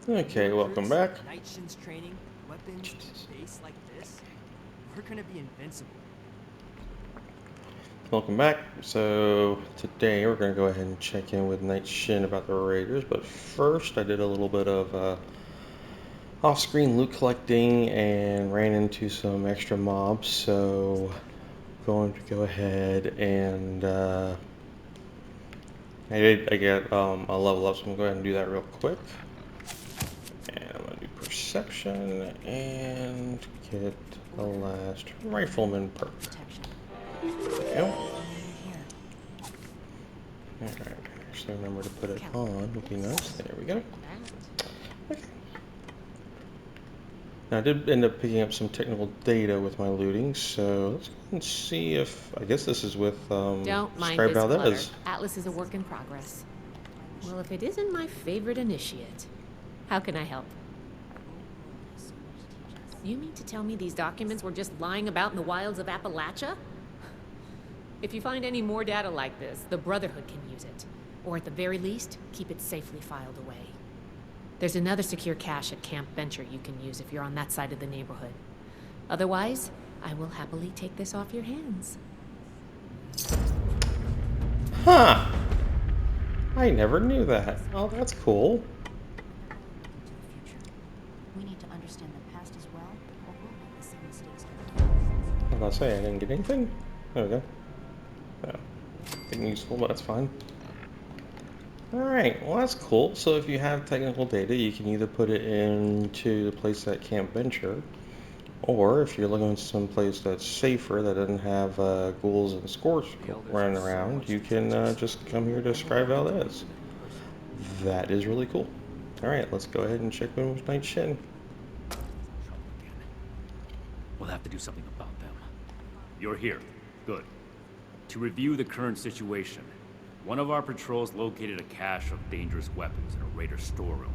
Okay, welcome back. Knight Shin's training, weapons, and a base like this, we're gonna be invincible. Welcome back. So today we're going to go ahead and check in with Knight Shin about the Raiders. But first, I did a little bit of off-screen loot collecting and ran into some extra mobs. So going to go ahead and I get a level up. So I'm going to go ahead and do that real quick. And I'm going to do perception and get the last rifleman perk. There we go. Alright, actually remember to put it on, would be nice. There we go. Okay. Now I did end up picking up some technical data with my looting, so let's go and see if, I guess this is with Don't mind Scribe this clutter. Valdez. Atlas is a work in progress. Well, if it isn't my favorite initiate, how can I help? You mean to tell me these documents were just lying about in the wilds of Appalachia? If you find any more data like this, the Brotherhood can use it. Or at the very least, keep it safely filed away. There's another secure cache at Camp Venture you can use if you're on that side of the neighborhood. Otherwise, I will happily take this off your hands. Huh! I never knew that. Oh, that's cool. We need to understand the past as well, or we'll make the same mistakes. I was about to say, I didn't get anything. There we go. Oh, nothing useful, but that's fine. Alright, well that's cool. So if you have technical data, you can either put it into the place at Camp Venture, or if you're looking for some place that's safer, that doesn't have ghouls and scores running around, you can just come here to Scribe Valdez. That is really cool. Alright, let's go ahead and check in with Knight Shin. We'll have to do something about them. You're here. Good. To review the current situation, one of our patrols located a cache of dangerous weapons in a raider storeroom.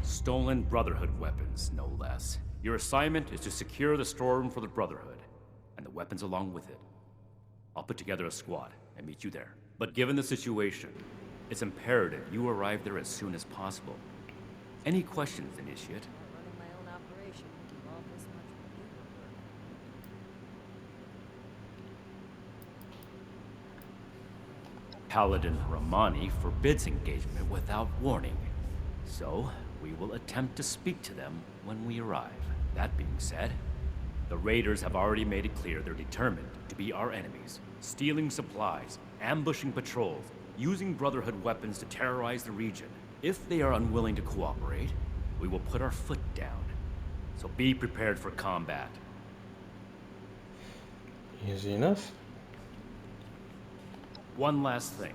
Stolen Brotherhood weapons, no less. Your assignment is to secure the storeroom for the Brotherhood, and the weapons along with it. I'll put together a squad and meet you there. But given the situation, it's imperative you arrive there as soon as possible. Any questions, Initiate? Running my own operation involved this much paperwork. Paladin Ramani forbids engagement without warning. So, we will attempt to speak to them when we arrive. That being said, the Raiders have already made it clear they're determined to be our enemies, stealing supplies, ambushing patrols, using Brotherhood weapons to terrorize the region. If they are unwilling to cooperate, we will put our foot down. So be prepared for combat. Easy enough. One last thing.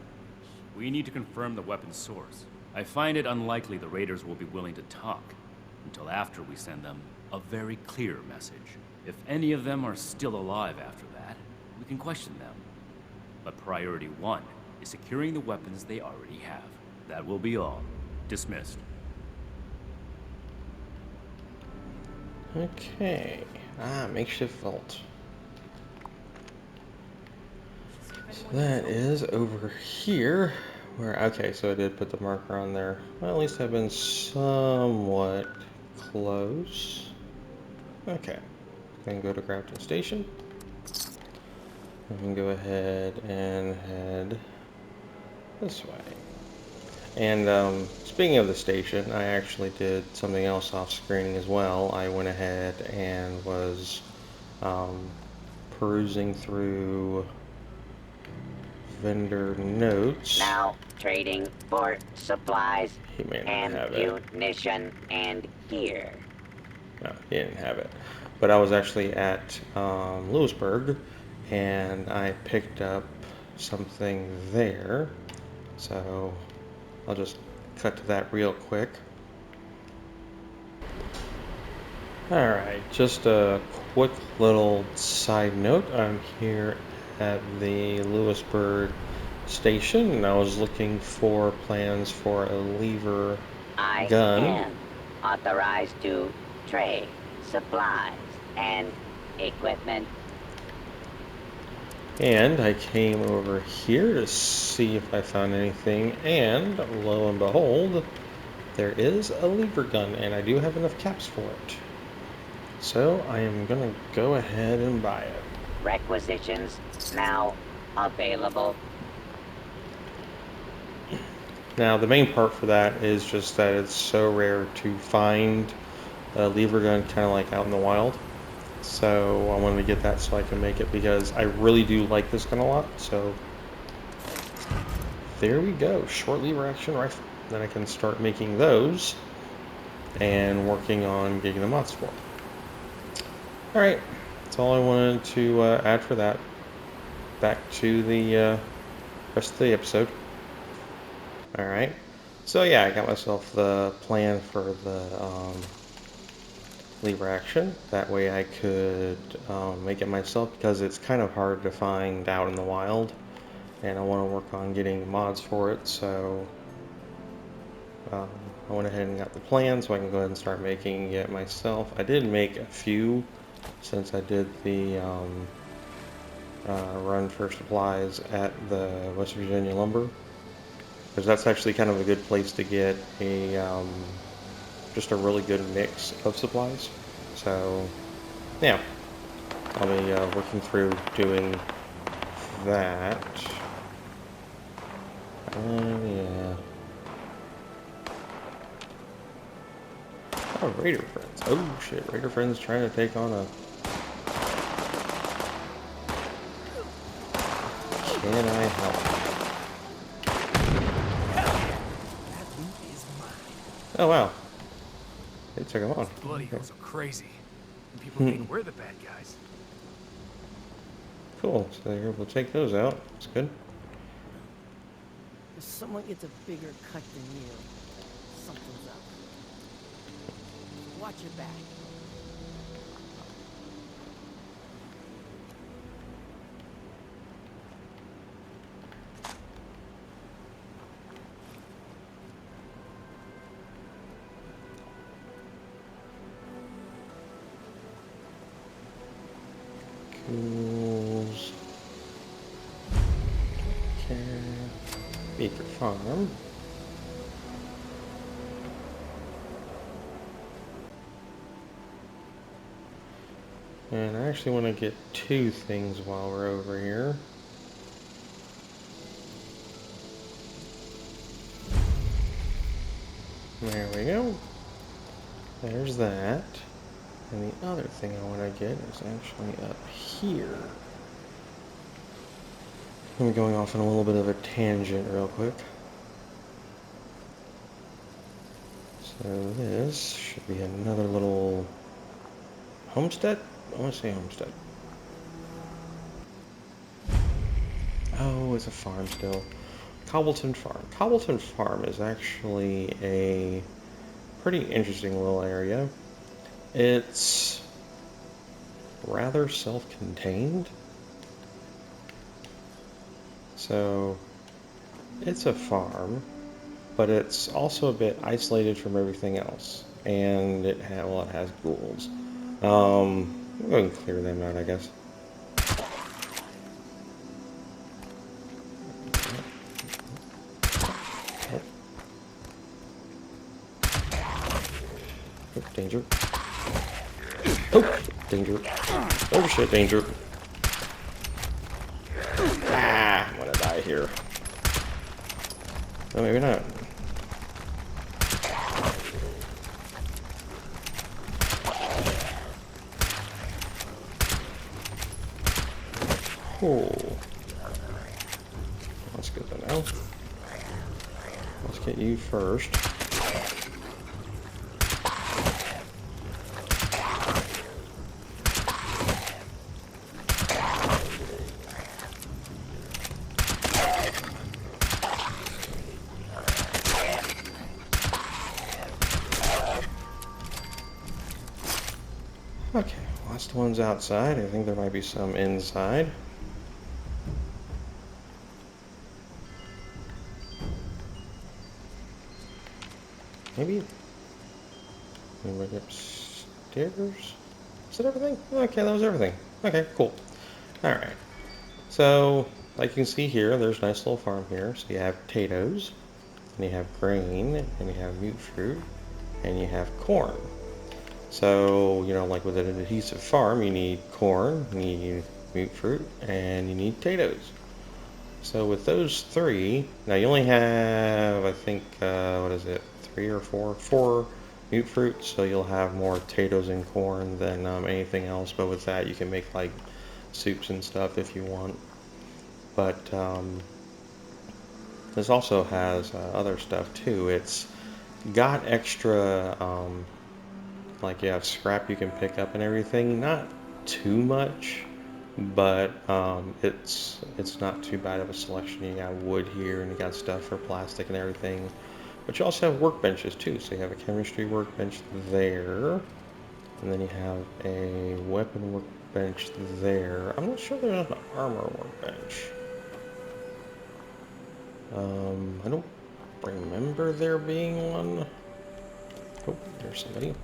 We need to confirm the weapon's source. I find it unlikely the Raiders will be willing to talk until after we send them a very clear message. If any of them are still alive after that, we can question them. But priority one is securing the weapons they already have. That will be all. Dismissed. Okay. Makeshift vault. So that is over here. Where, okay, so I did put the marker on there. Well, at least I've been somewhat close. Okay. Then go to Grafton Station. We can go ahead and head this way. And speaking of the station, I actually did something else off screen as well. I went ahead and was perusing through vendor notes. Now trading for supplies, He may not have it. ammunition, and gear. No, he didn't have it. But I was actually at Lewisburg, and I picked up something there. So I'll just cut to that real quick. Alright, just a quick little side note. I'm here at the Lewisburg station, and I was looking for plans for a lever I gun. am authorized to trade supplies and equipment. And I came over here to see if I found anything, and lo and behold, there is a lever gun, and I do have enough caps for it. So I am gonna go ahead and buy it. Requisitions now available. Now the main part for that is just that it's so rare to find a lever gun kind of like out in the wild. So I wanted to get that so I can make it because I really do like this gun a lot. So there we go, short lever action rifle. Then I can start making those and working on getting the mods for. Alright, that's all I wanted to add for that. Back to the rest of the episode. Alright, so yeah, I got myself the plan for the lever action. That way I could make it myself because it's kind of hard to find out in the wild. And I want to work on getting mods for it, so I went ahead and got the plan so I can go ahead and start making it myself. I did make a few since I did the run for supplies at the West Virginia Lumber, because that's actually kind of a good place to get a just a really good mix of supplies. So yeah, I'll be working through doing that. Yeah. Oh, Raider Friends. Oh shit, Raider Friends trying to take on a... Can I help? That loot is mine. Oh wow. They took him on. Bloody Okay. girls are crazy. And people think we're the bad guys. Cool, so you're able to take those out. That's good. If someone gets a bigger cut than you, something's up. Watch your back. Cools. Okay. Beaker Farm. And I actually want to get two things while we're over here. There we go. There's that. And the other thing I want to get is actually up here. I'm going off on a little bit of a tangent real quick. So this should be another little homestead? I want to say homestead. Oh, it's a farm still. Cobbleton Farm. Cobbleton Farm is actually a pretty interesting little area. It's rather self-contained. So it's a farm, but it's also a bit isolated from everything else. And it has ghouls. I'm going to clear them out, I guess. Oh, danger. Oh, danger. Oh shit, danger. Ah, I'm gonna die here. No, maybe not. Oh. That's good to know. Let's get you first. Okay, last one's outside. I think there might be some inside. Maybe upstairs? Is that everything? Okay, that was everything. Okay, cool. Alright. So, like you can see here, there's a nice little farm here. So you have potatoes. and you have grain, and you have mute fruit, and you have corn. So, you know, like with an adhesive farm, you need corn, you need mute fruit, and you need potatoes. So with those three, now you only have, I think, what is it, 4 mute fruit, so you'll have more potatoes and corn than anything else, but with that you can make like soups and stuff if you want. But this also has other stuff too. It's got extra, like you have scrap you can pick up and everything, not too much, but it's not too bad of a selection. You got wood here, and you got stuff for plastic and everything. But you also have workbenches too. So you have a chemistry workbench there, and then you have a weapon workbench there. I'm not sure there's an armor workbench. I don't remember there being one. Oh, there's somebody.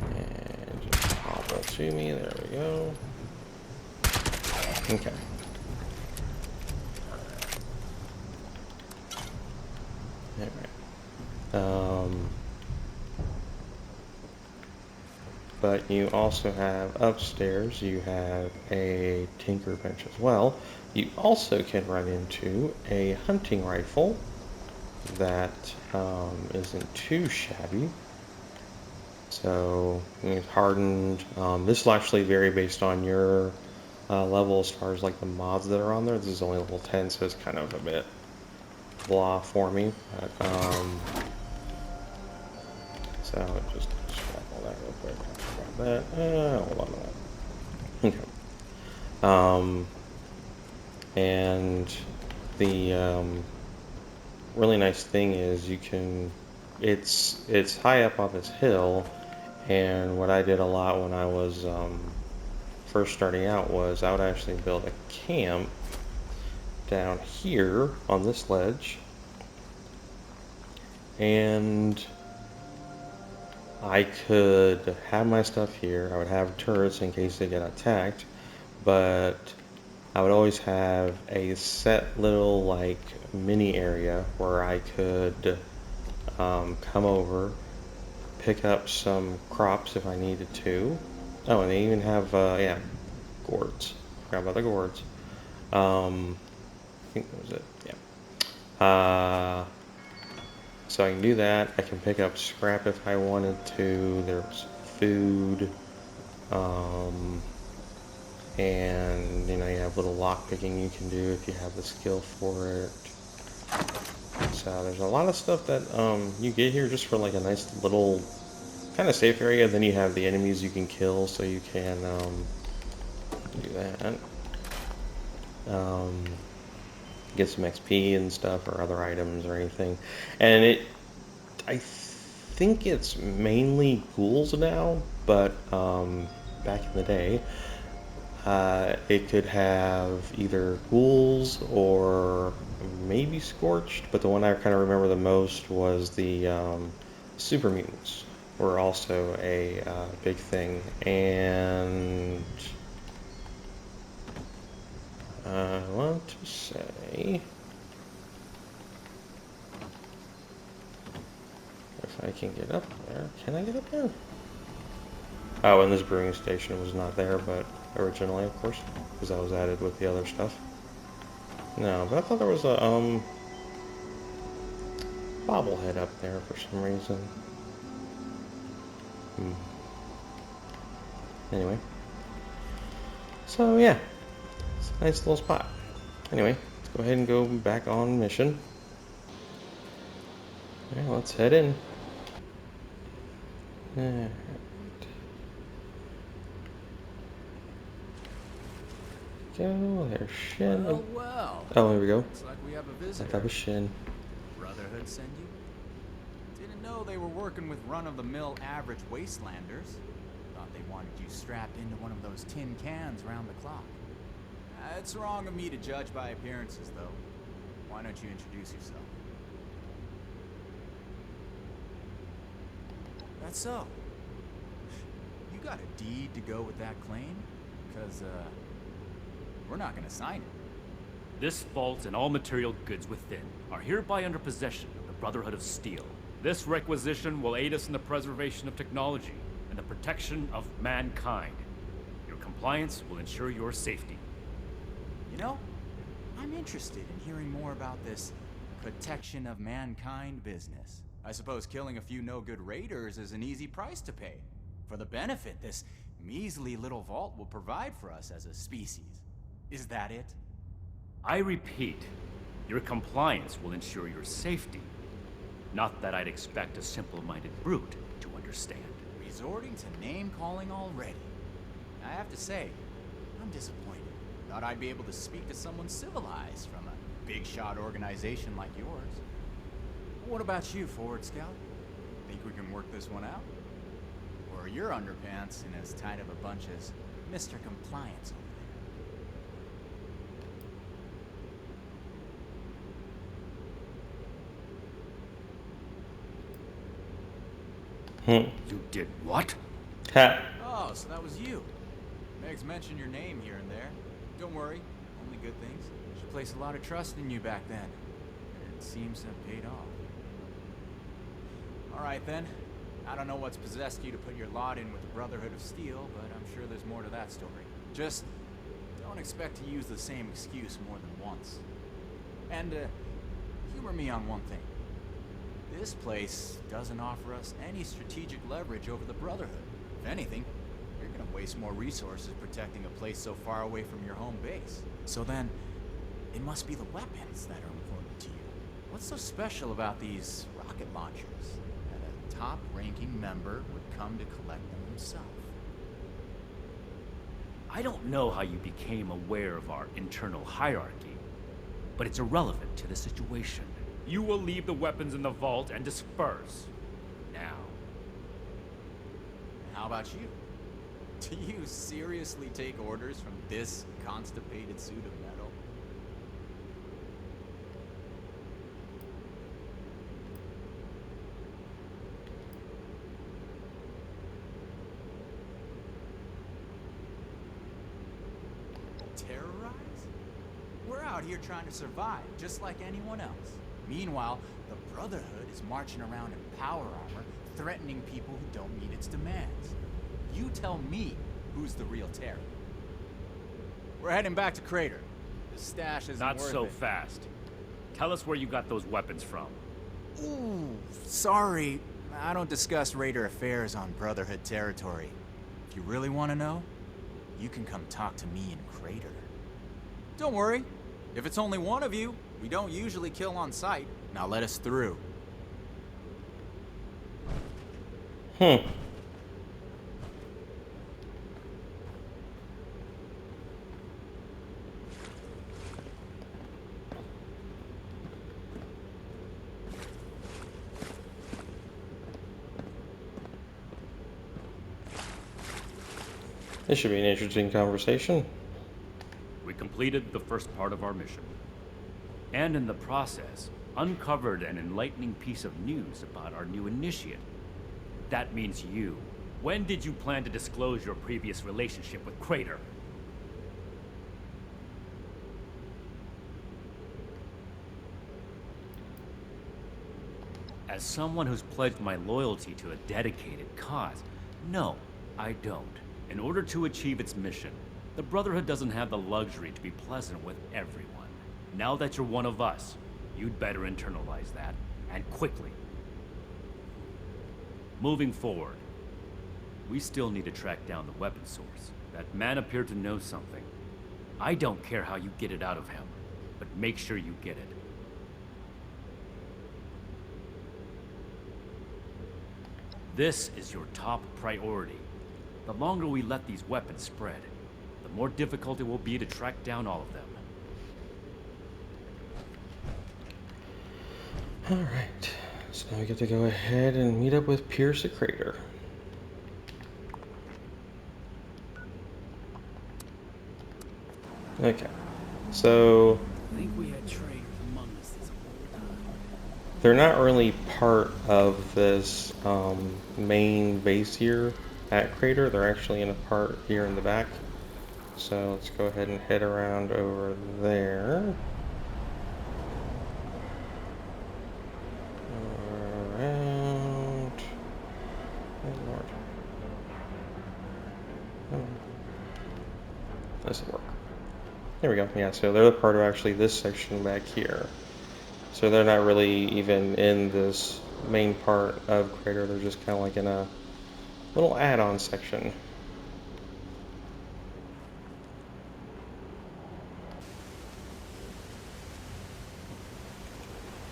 And just hobble to me. There we go. Okay. Alright. But you also have upstairs, you have a tinker bench as well. You also can run into a hunting rifle that isn't too shabby. So it's hardened. This will actually vary based on your level as far as like the mods that are on there. This is only level 10, so it's kind of a bit blah for me. But, so just scrap all that real quick. Scrap that. Hold on to that. Okay. And the really nice thing is you can. It's high up on this hill, and what I did a lot when I was first starting out was I would actually build a camp down here on this ledge, and I could have my stuff here. I would have turrets in case they get attacked, but I would always have a set little like mini area where I could come over, pick up some crops if I needed to. Oh, and they even have yeah, gourds. Forgot about the gourds. I think that was it. Yeah. So I can do that. I can pick up scrap if I wanted to. There's food. And you know, you have little lock picking you can do if you have the skill for it. So there's a lot of stuff that you get here just for like a nice little kind of safe area. Then you have the enemies you can kill, so you can do that. Get some XP and stuff or other items or anything. And I think it's mainly ghouls now, but back in the day, it could have either ghouls or maybe scorched, but the one I kind of remember the most was the super mutants were also a big thing. And I want to say, if I can get up there, can I get up there? Oh, and this brewing station was not there, but originally, of course, because that was added with the other stuff. No, but I thought there was a bobblehead up there for some reason. Anyway, so yeah, it's a nice little spot. Anyway, let's go ahead and go back on mission. Yeah, let's head in. Alright. Go, there's Shin. Well. Oh, here we go. Looks like we have a I visitor. thought it was Shin. Brotherhood send you? Didn't know they were working with run-of-the-mill average wastelanders. Thought they wanted you strapped into one of those tin cans round the clock. It's wrong of me to judge by appearances, though. Why don't you introduce yourself? That's so. You got a deed to go with that claim? Because, We're not gonna sign it. This vault and all material goods within are hereby under possession of the Brotherhood of Steel. This requisition will aid us in the preservation of technology and the protection of mankind. Your compliance will ensure your safety. You know, I'm interested in hearing more about this protection of mankind business. I suppose killing a few no-good raiders is an easy price to pay for the benefit this measly little vault will provide for us as a species. Is that it? I repeat, your compliance will ensure your safety. Not that I'd expect a simple-minded brute to understand. Resorting to name-calling already. I have to say, I'm disappointed. Thought I'd be able to speak to someone civilized from a big-shot organization like yours. What about you, Forward Scout? Think we can work this one out? Or are your underpants in as tight of a bunch as Mr. Compliance over Hmm. You did what? Ha. Oh, so that was you. Meg's mentioned your name here and there. Don't worry, only good things. She placed a lot of trust in you back then. And it seems to have paid off. Alright then. I don't know what's possessed you to put your lot in with the Brotherhood of Steel, but I'm sure there's more to that story. Just don't expect to use the same excuse more than once. And, humor me on one thing. This place doesn't offer us any strategic leverage over the Brotherhood. If anything, you're gonna waste more resources protecting a place so far away from your home base. So then, it must be the weapons that are important to you. What's so special about these rocket launchers that a top-ranking member would come to collect them himself? I don't know how you became aware of our internal hierarchy, but it's irrelevant to the situation. You will leave the weapons in the vault and disperse. Now. How about you? Do you seriously take orders from this constipated suit of metal? Terrorize? We're out here trying to survive, just like anyone else. Meanwhile, the Brotherhood is marching around in power armor, threatening people who don't meet its demands. You tell me who's the real terror. We're heading back to Crater. The stash isn't Not worth so it. fast. Tell us where you got those weapons from. Ooh, sorry. I don't discuss Raider affairs on Brotherhood territory. If you really want to know, you can come talk to me in Crater. Don't worry. If it's only one of you, we don't usually kill on sight. Now let us through. Hmm. This should be an interesting conversation. We completed the first part of our mission. And in the process, uncovered an enlightening piece of news about our new initiate. That means you. When did you plan to disclose your previous relationship with Crater? As someone who's pledged my loyalty to a dedicated cause, no, I don't. In order to achieve its mission, the Brotherhood doesn't have the luxury to be pleasant with everyone. Now that you're one of us, you'd better internalize that, and quickly. Moving forward, we still need to track down the weapon source. That man appeared to know something. I don't care how you get it out of him, but make sure you get it. This is your top priority. The longer we let these weapons spread, the more difficult it will be to track down all of them. Alright, so now we get to go ahead and meet up with Pierce at Crater. Okay, so I think we had traitors among us this whole time. they're not really part of this main base here at Crater. They're actually in a part here in the back. So let's go ahead and head around over there. Around. Oh, Lord. Oh. This will work. There we go. Yeah, so they're the part of actually this section back here. So they're not really even in this main part of Crater. They're just kind of like in a little add-on section.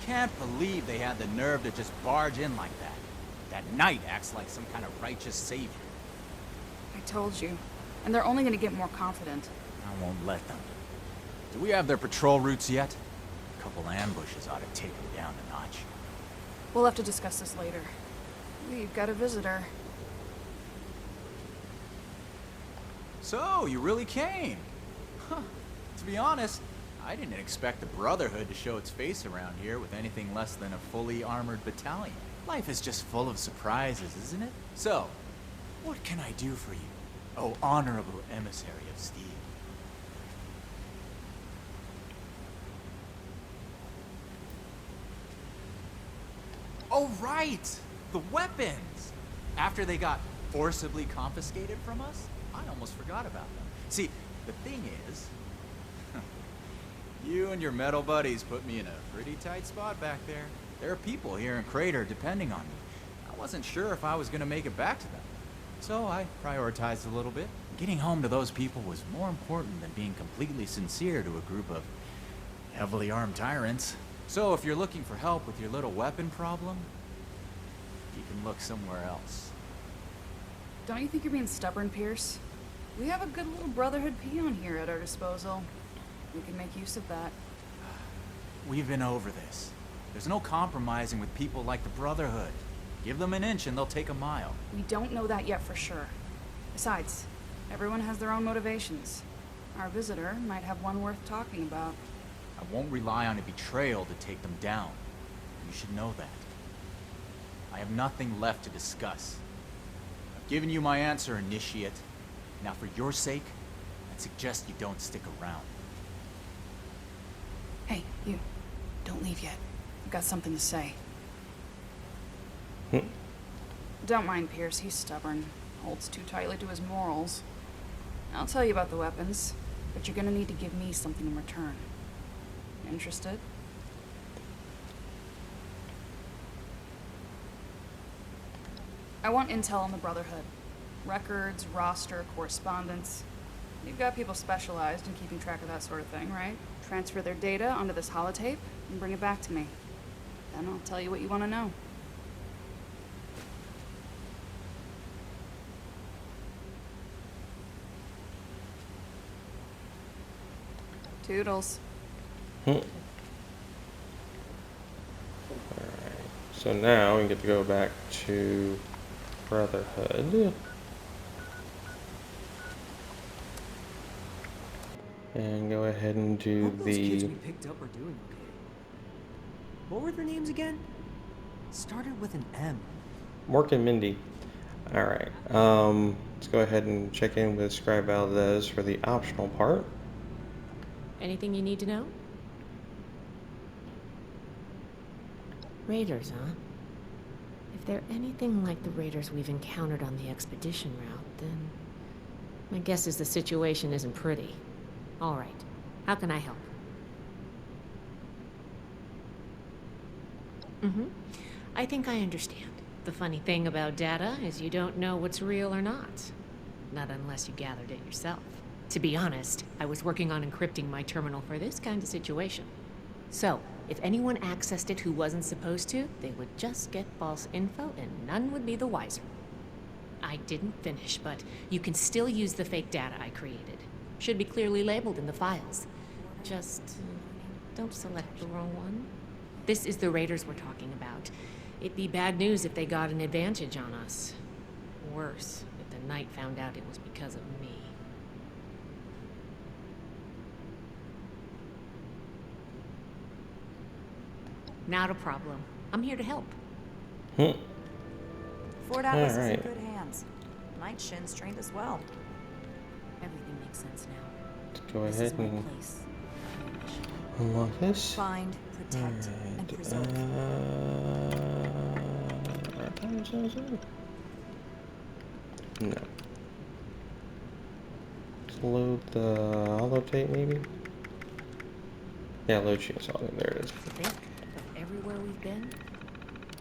Can't believe they had the nerve to just barge in like that. That Knight acts like some kind of righteous savior. I told you. And they're only gonna get more confident. I won't let them. Do we have their patrol routes yet? A couple ambushes ought to take them down a notch. We'll have to discuss this later. We've got a visitor. So, you really came? Huh. To be honest, I didn't expect the Brotherhood to show its face around here with anything less than a fully armored battalion. Life is just full of surprises, isn't it? So, what can I do for you, oh honorable emissary of steel? Oh, right! The weapons! After they got forcibly confiscated from us, I almost forgot about them. See, the thing is, you and your metal buddies put me in a pretty tight spot back there. There are people here in Crater depending on me. I wasn't sure if I was going to make it back to them. So I prioritized a little bit. Getting home to those people was more important than being completely sincere to a group of heavily armed tyrants. So if you're looking for help with your little weapon problem, you can look somewhere else. Don't you think you're being stubborn, Pierce? We have a good little Brotherhood peon here at our disposal. We can make use of that. We've been over this. There's no compromising with people like the Brotherhood. Give them an inch and they'll take a mile. We don't know that yet for sure. Besides, everyone has their own motivations. Our visitor might have one worth talking about. I won't rely on a betrayal to take them down. You should know that. I have nothing left to discuss. I've given you my answer, Initiate. Now for your sake, I'd suggest you don't stick around. Hey, you. Don't leave yet. I've got something to say. Don't mind Pierce, he's stubborn. Holds too tightly to his morals. I'll tell you about the weapons, but you're gonna need to give me something in return. Interested? I want intel on the Brotherhood. Records, roster, correspondence. You've got people specialized in keeping track of that sort of thing, right? Transfer their data onto this holotape and bring it back to me. Then I'll tell you what you want to know. Toodles. Alright, so now we get to go back to Brotherhood. And go ahead and do Hope those kids the... we picked up are doing okay. What were their names again? Started with an M. Mork and Mindy. Alright, let's go ahead and check in with Scribe Valdez for the optional part. Anything you need to know? Raiders, huh? If they're anything like the raiders we've encountered on the expedition route, then my guess is the situation isn't pretty. All right. How can I help? I think I understand. The funny thing about data is you don't know what's real or not. Not unless you gathered it yourself. To be honest, I was working on encrypting my terminal for this kind of situation. So, if anyone accessed it who wasn't supposed to, they would just get false info and none would be the wiser. I didn't finish, but you can still use the fake data I created. Should be clearly labeled in the files. Just don't select the wrong one. This is the raiders we're talking about. It'd be bad news if they got an advantage on us. Worse, if the Knight found out it was because of me. Not a problem. I'm here to help. Fort Atlas is in Alright. good hands. Knight Shin's trained as well. Everything they makes sense now. Let's go This ahead is my and place. My mission. unlock this. Find, protect, and preserve. No. Let's load the holotape, maybe? Yeah, load chainsaw. There it is. Think of everywhere we've been.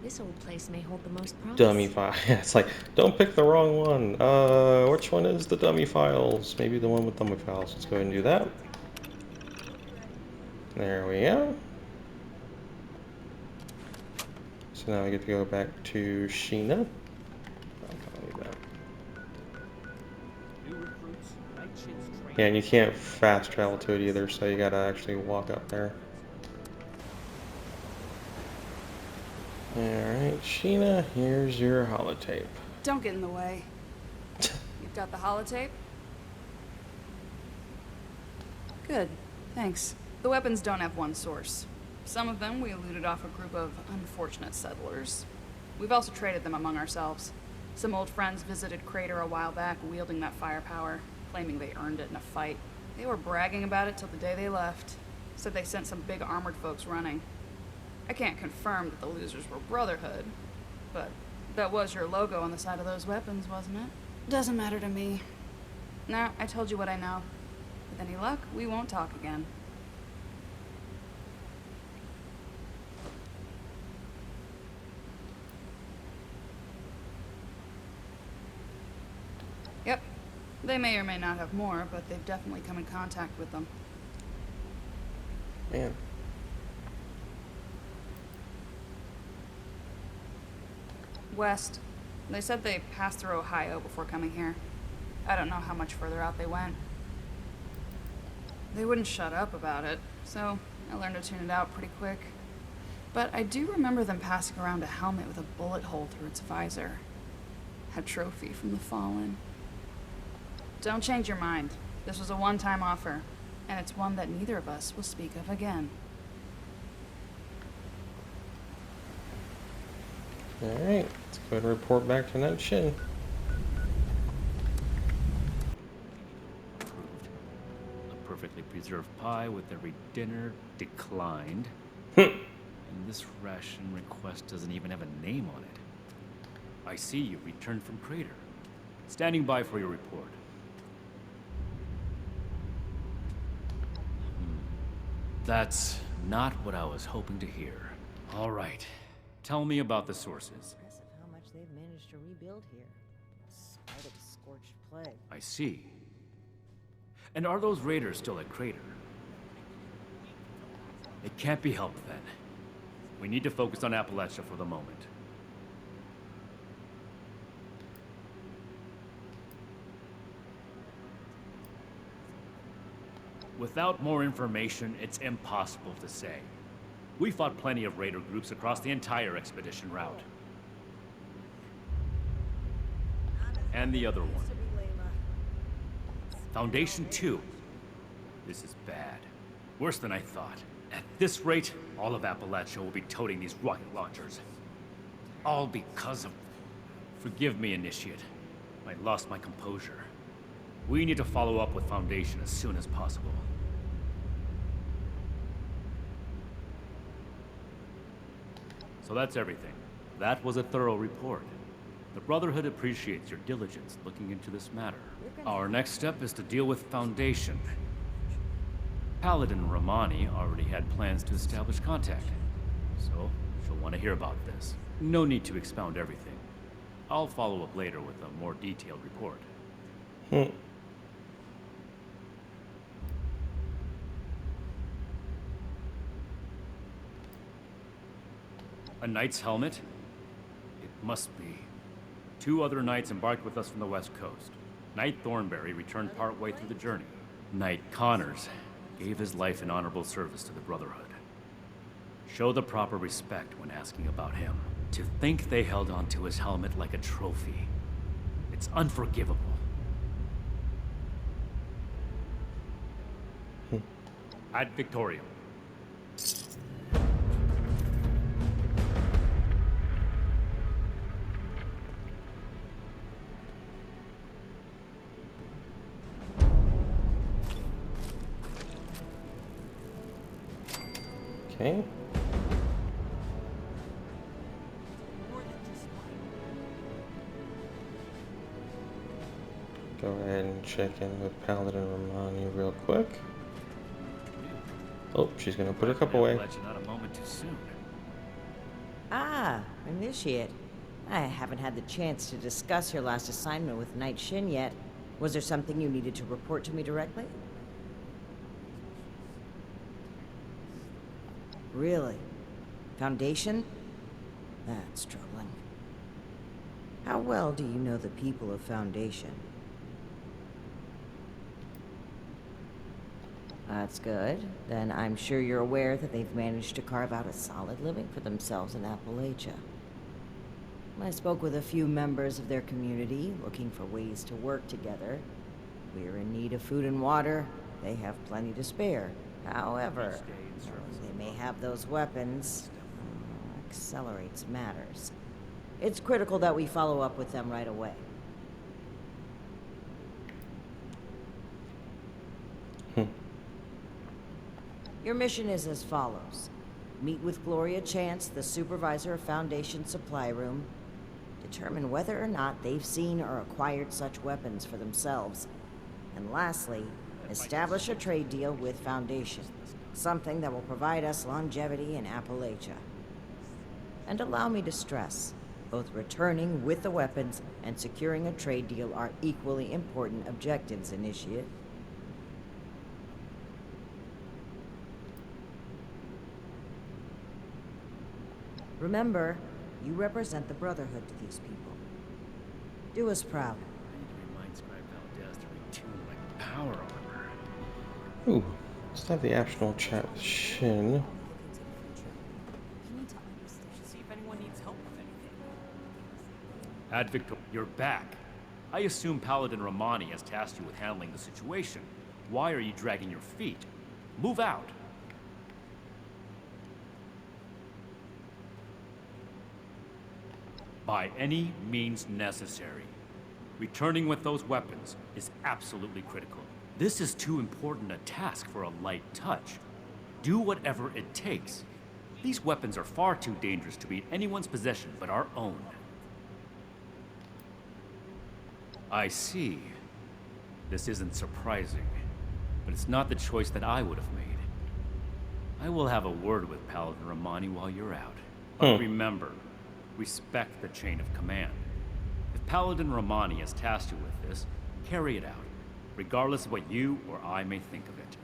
This old place may hold the most promise. Dummy file. Yeah, it's like, don't pick the wrong one. Which one is the dummy files? Maybe the one with dummy files. Let's go ahead and do that. There we go. So now I get to go back to Sheena. I'll copy that. New recruits, Knight Shin's training. Yeah, and you can't fast travel to it either, so you gotta actually walk up there. Alright, Sheena, here's your holotape. Don't get in the way. You've got the holotape? Good, thanks. The weapons don't have one source. Some of them we looted off a group of unfortunate settlers. We've also traded them among ourselves. Some old friends visited Crater a while back wielding that firepower, claiming they earned it in a fight. They were bragging about it till the day they left. Said they sent some big armored folks running. I can't confirm that the losers were Brotherhood, but that was your logo on the side of those weapons, wasn't it? Doesn't matter to me. Nah, I told you what I know. With any luck, we won't talk again. Yep. They may or may not have more, but they've definitely come in contact with them. Man. West. They said they passed through Ohio before coming here. I don't know how much further out they went. They wouldn't shut up about it, so I learned to tune it out pretty quick. But I do remember them passing around a helmet with a bullet hole through its visor. A trophy from the fallen. Don't change your mind. This was a one-time offer, and it's one that neither of us will speak of again. Alright, let's go ahead and report back to Knight Shin. A perfectly preserved pie with every dinner declined. Hmm. And this ration request doesn't even have a name on it. I see you returned from Crater. Standing by for your report. That's not what I was hoping to hear. All right. Tell me about the sources. Impressive how much they've managed to rebuild here, in spite of the scorched plague. I see. And are those raiders still at Crater? It can't be helped then. We need to focus on Appalachia for the moment. Without more information, it's impossible to say. We fought plenty of raider groups across the entire expedition route. And the other one. Foundation 2. This is bad. Worse than I thought. At this rate, all of Appalachia will be toting these rocket launchers. All because of... Forgive me, Initiate. I lost my composure. We need to follow up with Foundation as soon as possible. So that's everything. That was a thorough report. The Brotherhood appreciates your diligence looking into this matter. Our next step is to deal with Foundation. Paladin Romani already had plans to establish contact, so she'll want to hear about this. No need to expound everything. I'll follow up later with a more detailed report. A knight's helmet? It must be. 2 other knights embarked with us from the west coast. Knight Thornberry returned partway through the journey. Knight Connors gave his life in honorable service to the Brotherhood. Show the proper respect when asking about him. To think they held onto his helmet like a trophy. It's unforgivable. Ad Victoriam. Okay. Go ahead and check in with Paladin Romani real quick. Oh, she's gonna put her cup away. Let you not a moment too soon. Ah, Initiate. I haven't had the chance to discuss your last assignment with Knight Shin yet. Was there something you needed to report to me directly? Really? Foundation? That's troubling. How well do you know the people of Foundation? That's good. Then I'm sure you're aware that they've managed to carve out a solid living for themselves in Appalachia. I spoke with a few members of their community, looking for ways to work together. We're in need of food and water. They have plenty to spare. However, they may have those weapons. Accelerates matters. It's critical that we follow up with them right away. Your mission is as follows. Meet with Gloria Chance, the supervisor of Foundation Supply Room. Determine whether or not they've seen or acquired such weapons for themselves. And lastly, establish a trade deal with Foundation. Something that will provide us longevity in Appalachia. And allow me to stress, both returning with the weapons and securing a trade deal are equally important objectives, Initiate. Remember, you represent the Brotherhood to these people. Do us proud. I need to remind Scribe Valdez to retune my power armor. Ooh, let's have the optional chat with Shin. You need to understand. See if anyone needs help with anything. Advictor, you're back. I assume Paladin Romani has tasked you with handling the situation. Why are you dragging your feet? Move out. By any means necessary. Returning with those weapons is absolutely critical. This is too important a task for a light touch. Do whatever it takes. These weapons are far too dangerous to be in anyone's possession but our own. I see. This isn't surprising, but it's not the choice that I would have made. I will have a word with Paladin Romani while you're out. But remember, respect the chain of command. If Paladin Romani has tasked you with this, carry it out, regardless of what you or I may think of it.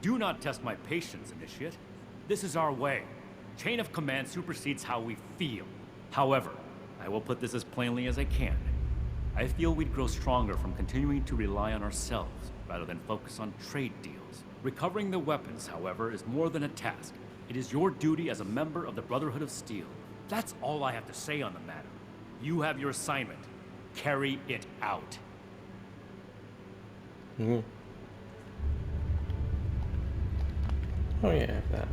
Do not test my patience, Initiate. This is our way. Chain of command supersedes how we feel. However, I will put this as plainly as I can. I feel we'd grow stronger from continuing to rely on ourselves rather than focus on trade deals. Recovering the weapons, however, is more than a task. It is your duty as a member of the Brotherhood of Steel. That's all I have to say on the matter. You have your assignment. Carry it out. Mm-hmm. Oh yeah, I have that.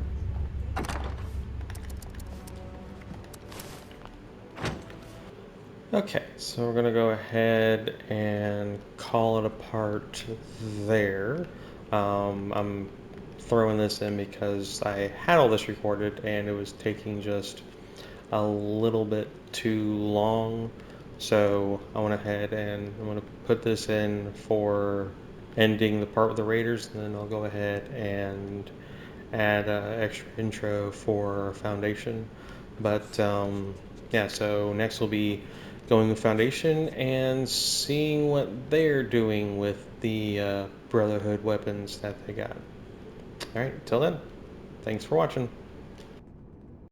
Okay, so we're gonna go ahead and call it apart there. I'm throwing this in because I had all this recorded and it was taking just a little bit too long. So I went ahead and I'm gonna put this in for ending the part with the Raiders, and then I'll go ahead and add an extra intro for Foundation. But yeah, so next will be going with Foundation and seeing what they're doing with the Brotherhood weapons that they got. Alright, till then, thanks for watching.